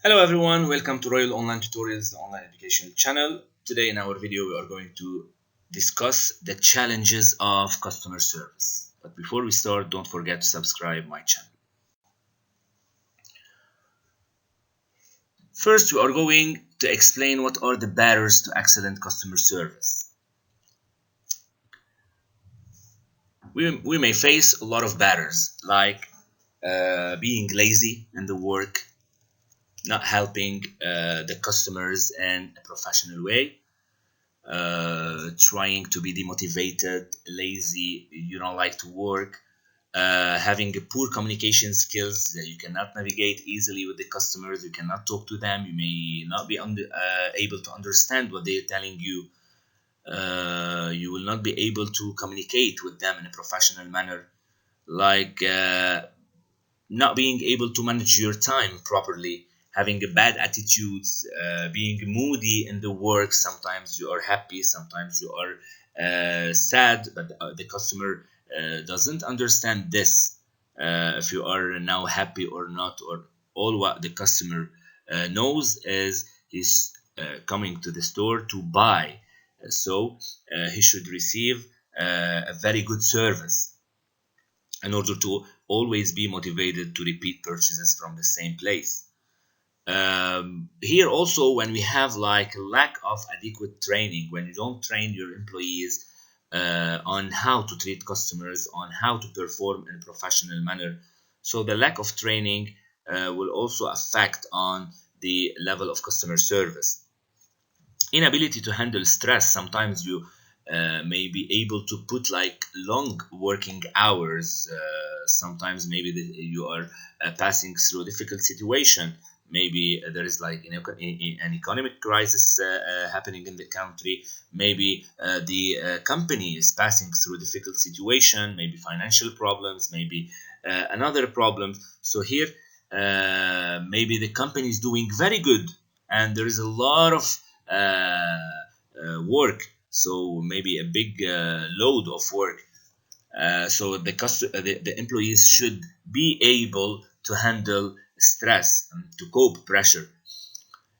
Hello everyone, welcome to Royal Online Tutorials, the online education channel. Today in our video we are going to discuss the challenges of customer service. But before we start, don't forget to subscribe my channel. First, we are going to explain what are the barriers to excellent customer service. We may face a lot of barriers like being lazy in the work, not helping the customers in a professional way, trying to be demotivated, lazy, you don't like to work, having a poor communication skills, you cannot navigate easily with the customers, you cannot talk to them, you may not be able to understand what they are telling you, you will not be able to communicate with them in a professional manner, like not being able to manage your time properly, having a bad attitudes, being moody in the work. Sometimes you are happy, sometimes you are sad, but the customer doesn't understand this, if you are now happy or not, or all what the customer knows is he's coming to the store to buy, so he should receive a very good service in order to always be motivated to repeat purchases from the same place. Here also, when we have like a lack of adequate training, when you don't train your employees on how to treat customers, on how to perform in a professional manner, so the lack of training will also affect on the level of customer service. Inability to handle stress. Sometimes you may be able to put like long working hours. Sometimes maybe you are passing through a difficult situation. Maybe there is like an economic crisis happening in the country. Maybe the company is passing through a difficult situation, maybe financial problems, maybe another problem. So here maybe the company is doing very good and there is a lot of work, so maybe a big load of work, so the employees should be able to handle stress and to cope pressure.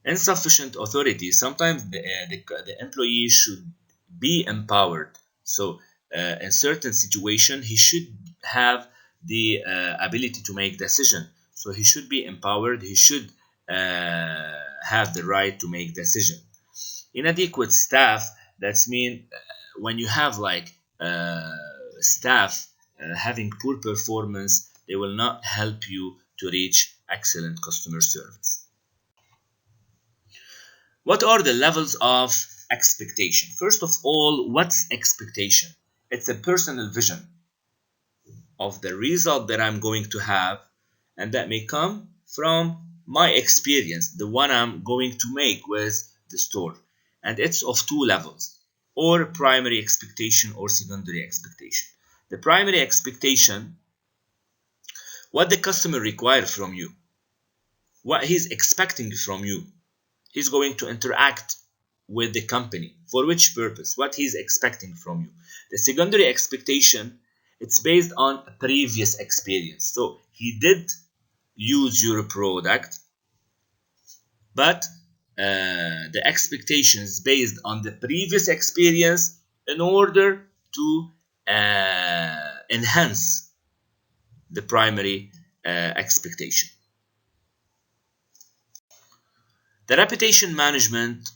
Insufficient authority. Sometimes the employee should be empowered, so in certain situation he should have the ability to make decision, so he should be empowered, he should have the right to make decision. Inadequate staff. That's mean when you have like staff having poor performance, they will not help you to reach excellent customer service. What are the levels of expectation? First of all, what's expectation? It's a personal vision of the result that I'm going to have, and that may come from my experience, the one I'm going to make with the store. And it's of two levels, or primary expectation or secondary expectation. The primary expectation, what the customer requires from you, what he's expecting from you. He's going to interact with the company. For which purpose? What he's expecting from you. The secondary expectation, it's based on previous experience. So he did use your product, but the expectation is based on the previous experience in order to enhance the primary expectation. The reputation management,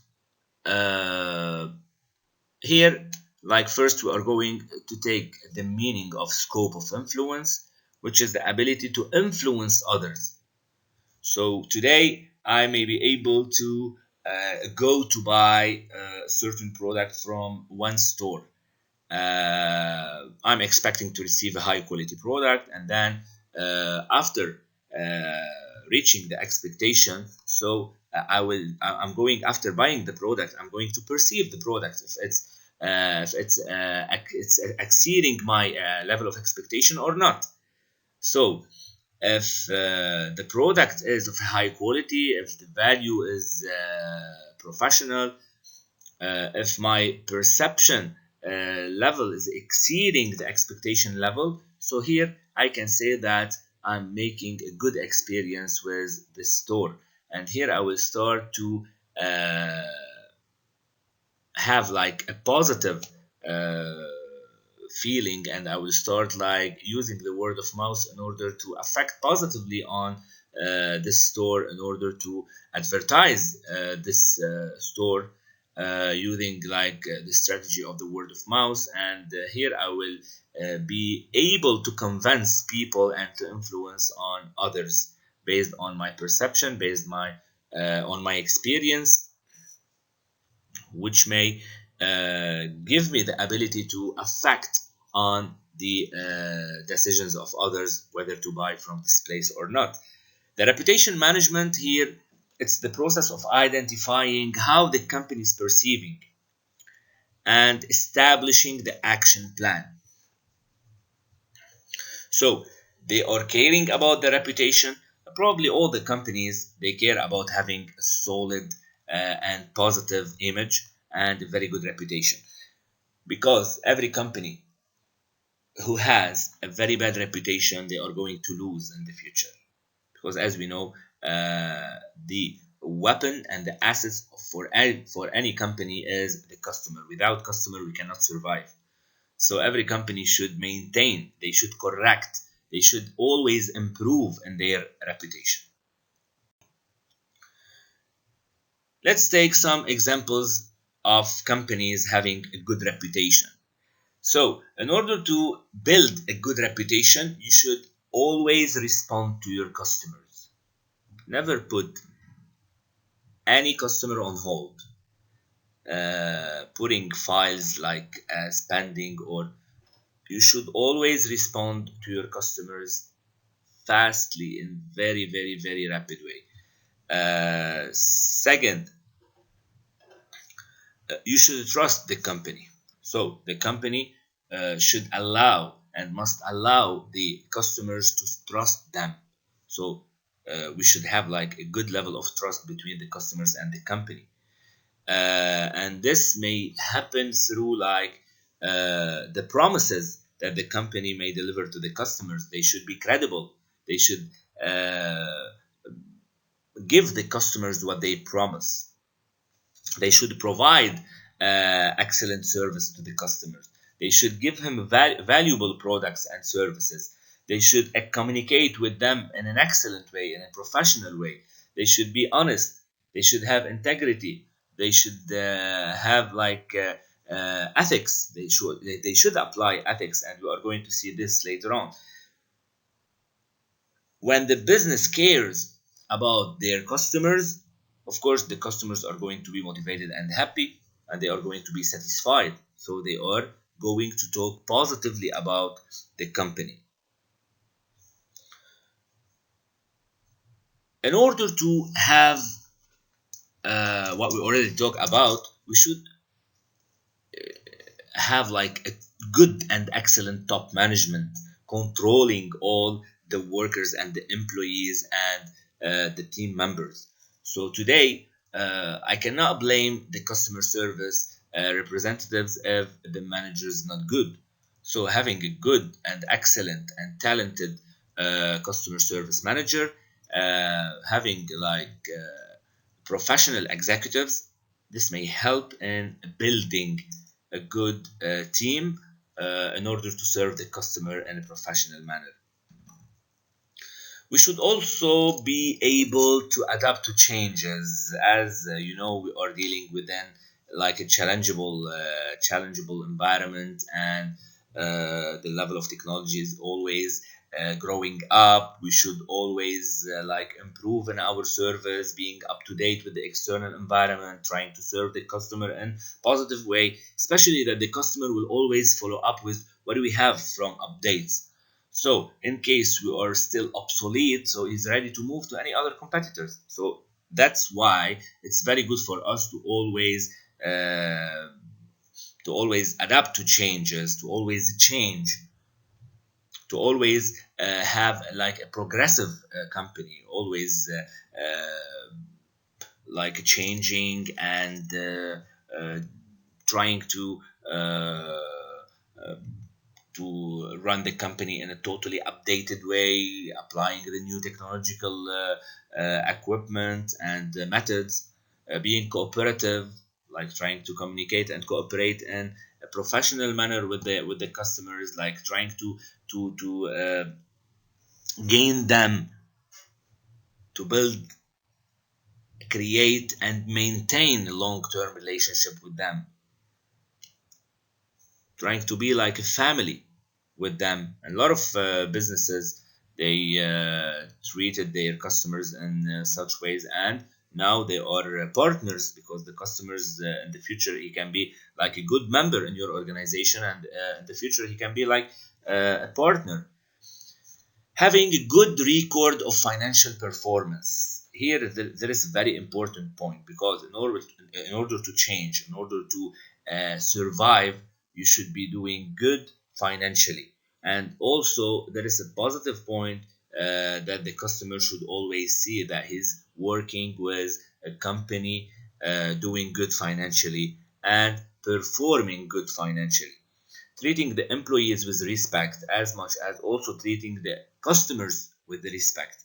here, like first we are going to take the meaning of scope of influence, which is the ability to influence others. So today I may be able to go to buy a certain product from one store. I'm expecting to receive a high quality product, and then after reaching the expectation, so I'm going, after buying the product, I'm going to perceive the product if it's exceeding my level of expectation or not. So if the product is of high quality, if the value is professional, if my perception level is exceeding the expectation level, so here I can say that I'm making a good experience with the store. and here I will start to uh, have like a positive uh, feeling, and I will start like using the word of mouth in order to affect positively on this store, in order to advertise this store using like the strategy of the word of mouth. And here I will be able to convince people and to influence on others based on my perception, based on my experience, which may give me the ability to affect on the decisions of others whether to buy from this place or not. The reputation management here, it's the process of identifying how the company is perceiving and establishing the action plan. So they are caring about the reputation. Probably all the companies, they care about having a solid and positive image and a very good reputation, because every company who has a very bad reputation, they are going to lose in the future. Because as we know, the weapon and the assets for any company is the customer. Without customer, we cannot survive. So every company should maintain, they should correct, they should always improve in their reputation. Let's take some examples of companies having a good reputation. So, in order to build a good reputation, you should always respond to your customers. Never put any customer on hold, putting files like pending, or you should always respond to your customers fastly in very, very, very rapid way. Second, you should trust the company. So the company should allow and must allow the customers to trust them. So we should have like a good level of trust between the customers and the company. And this may happen through like the promises that the company may deliver to the customers. They should be credible. They should give the customers what they promise. They should provide excellent service to the customers. They should give him valuable products and services. They should communicate with them in an excellent way, in a professional way. They should be honest. They should have integrity. They should have like ethics. They should apply ethics, and we are going to see this later on. When the business cares about their customers, of course the customers are going to be motivated and happy, and they are going to be satisfied, so they are going to talk positively about the company. In order to have what we already talked about, we should have like a good and excellent top management controlling all the workers and the employees and the team members. So today, I cannot blame the customer service representatives if the manager is not good. So having a good and excellent and talented customer service manager, having like professional executives, this may help in building a good team in order to serve the customer in a professional manner. We should also be able to adapt to changes, as you know, we are dealing within like a challengeable environment, and the level of technology is always growing up. We should always like improve in our service, being up to date with the external environment, trying to serve the customer in positive way, especially that the customer will always follow up with what do we have from updates. So in case we are still obsolete, so he's ready to move to any other competitors. So that's why it's very good for us to always adapt to changes, to always change, to always have like a progressive company, always like changing and trying to run the company in a totally updated way, applying the new technological equipment and methods, being cooperative, like trying to communicate and cooperate in a professional manner with the customers, like trying to gain them, to build, create, and maintain a long-term relationship with them, trying to be like a family with them. And a lot of businesses, they treated their customers in such ways, and now they are partners, because the customers in the future, he can be like a good member in your organization, and in the future he can be like a partner. Having a good record of financial performance. Here there is a very important point, because in order to change, in order to survive, you should be doing good financially. And also there is a positive point, that the customer should always see that he's working with a company doing good financially and performing good financially, treating the employees with respect, as much as also treating the customers with respect.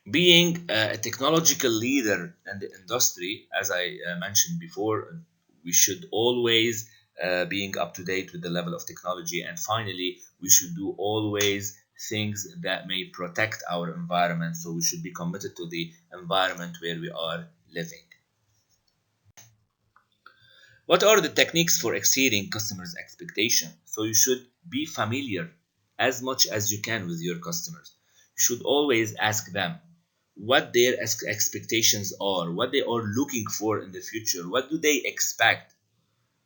Being a technological leader in the industry, as I mentioned before, we should always being up to date with the level of technology. And finally, we should do always things that may protect our environment. So we should be committed to the environment where we are living. What are the techniques for exceeding customers' expectation? So you should be familiar as much as you can with your customers. You should always ask them what their expectations are, what they are looking for in the future, what do they expect.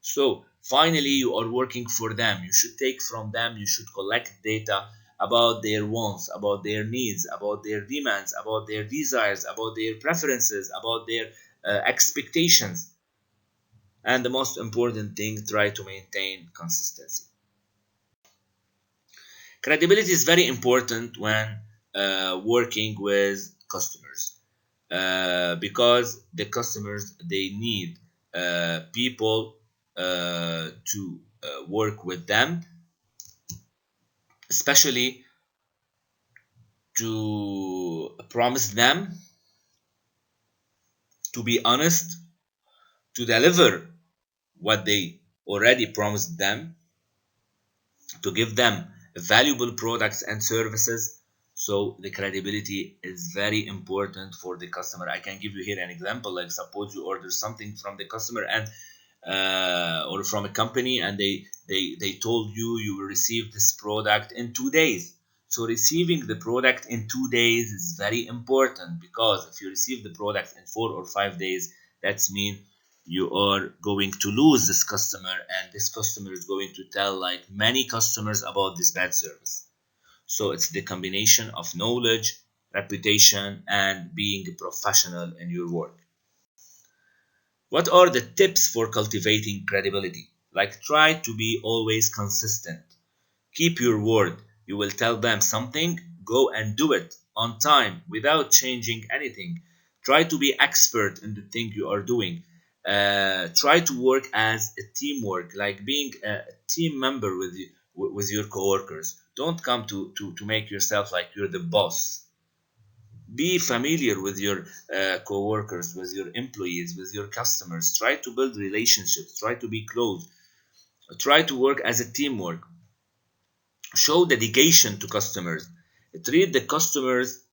So finally, you are working for them. You should take from them, you should collect data about their wants, about their needs, about their demands, about their desires, about their preferences, about their expectations. And the most important thing, try to maintain consistency. Credibility is very important when working with customers, because the customers, they need people to work with them, especially to promise them, to be honest, to deliver what they already promised them, to give them valuable products and services. So the credibility is very important for the customer. I can give you here an example. Like, suppose you order something from the customer, and or from a company, and they told you you will receive this product in 2 days. So receiving the product in 2 days is very important, because if you receive the product in 4 or 5 days, that's mean you are going to lose this customer, and this customer is going to tell like many customers about this bad service. So it's the combination of knowledge, reputation, and being a professional in your work. What are the tips for cultivating credibility? Like, try to be always consistent. Keep your word. You will tell them something, go and do it on time without changing anything. Try to be expert in the thing you are doing. Try to work as a teamwork, like being a team member with your coworkers. Don't come to make yourself like you're the boss. Be familiar with your co-workers, with your employees, with your customers. Try to build relationships, try to be close, try to work as a teamwork. Show dedication to customers, treat the customers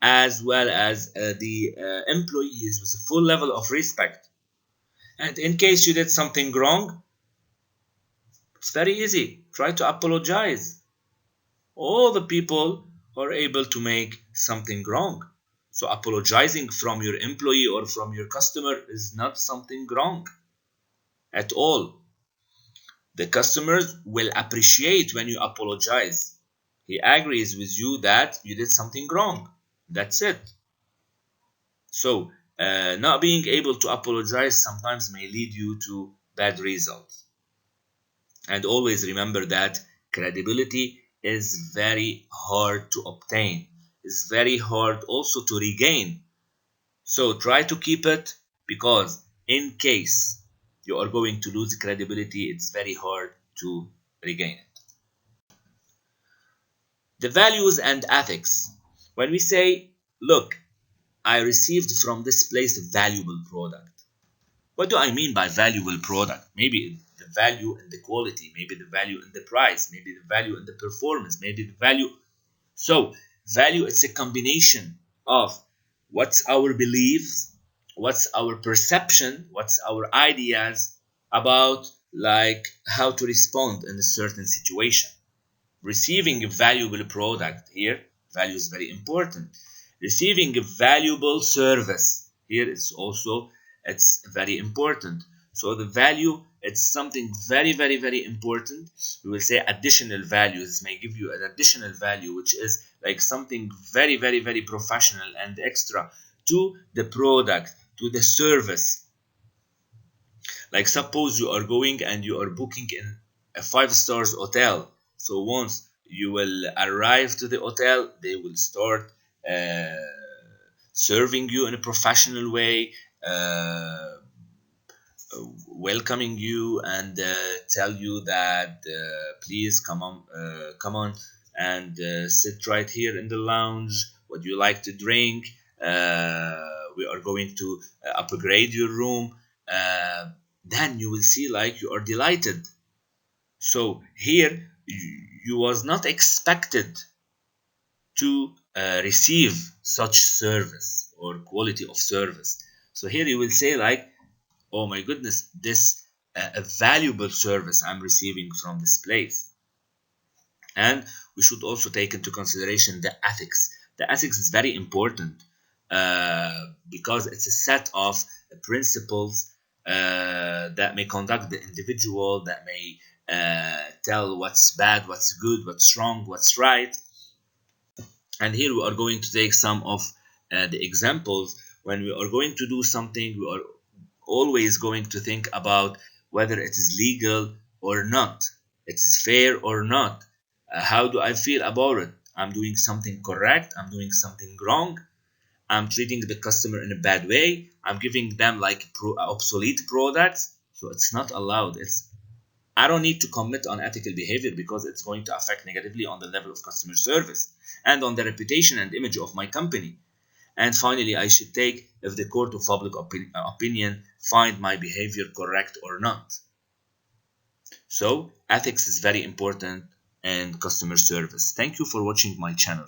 as well as the employees with a full level of respect. And in case you did something wrong, it's very easy, try to apologize. All the people are able to make something wrong. So apologizing from your employee or from your customer is not something wrong at all. The customers will appreciate when you apologize. He agrees with you that you did something wrong. That's it. So not being able to apologize sometimes may lead you to bad results. And always remember that credibility is very hard to obtain. It's very hard also to regain. So try to keep it, because in case you are going to lose credibility, it's very hard to regain it. The values and ethics. When we say, look, I received from this place a valuable product. What do I mean by valuable product? Maybe the value in the quality, maybe the value in the price, maybe the value in the performance, maybe the value. So, value, it's a combination of what's our beliefs, what's our perception, what's our ideas about like how to respond in a certain situation. Receiving a valuable product here, value is very important. Receiving a valuable service here, it's very important. So the value, it's something very important. We will say additional values may give you an additional value, which is like something very professional and extra to the product, to the service. Like suppose you are going and you are booking in a 5 stars hotel. So once you will arrive to the hotel, they will start uh, serving you in a professional way, welcoming you and tell you that please come on and sit right here in the lounge. What do you like to drink? We are going to upgrade your room. Uh, then you will see like you are delighted. So here you was not expected to receive such service or quality of service. So here you will say like, oh my goodness, this a valuable service I'm receiving from this place. And we should also take into consideration the ethics. The ethics is very important because it's a set of principles that may conduct the individual, that may tell what's bad, what's good, what's wrong, what's right. And here we are going to take some of the examples. When we are going to do something, we are always going to think about whether it is legal or not, it's fair or not. How do I feel about it? I'm doing something correct, I'm doing something wrong, I'm treating the customer in a bad way, I'm giving them like obsolete products. So it's not allowed. I don't need to commit on ethical behavior because it's going to affect negatively on the level of customer service and on the reputation and image of my company. And finally, I should take if the court of public opinion find my behavior correct or not. So ethics is very important in customer service. Thank you for watching my channel.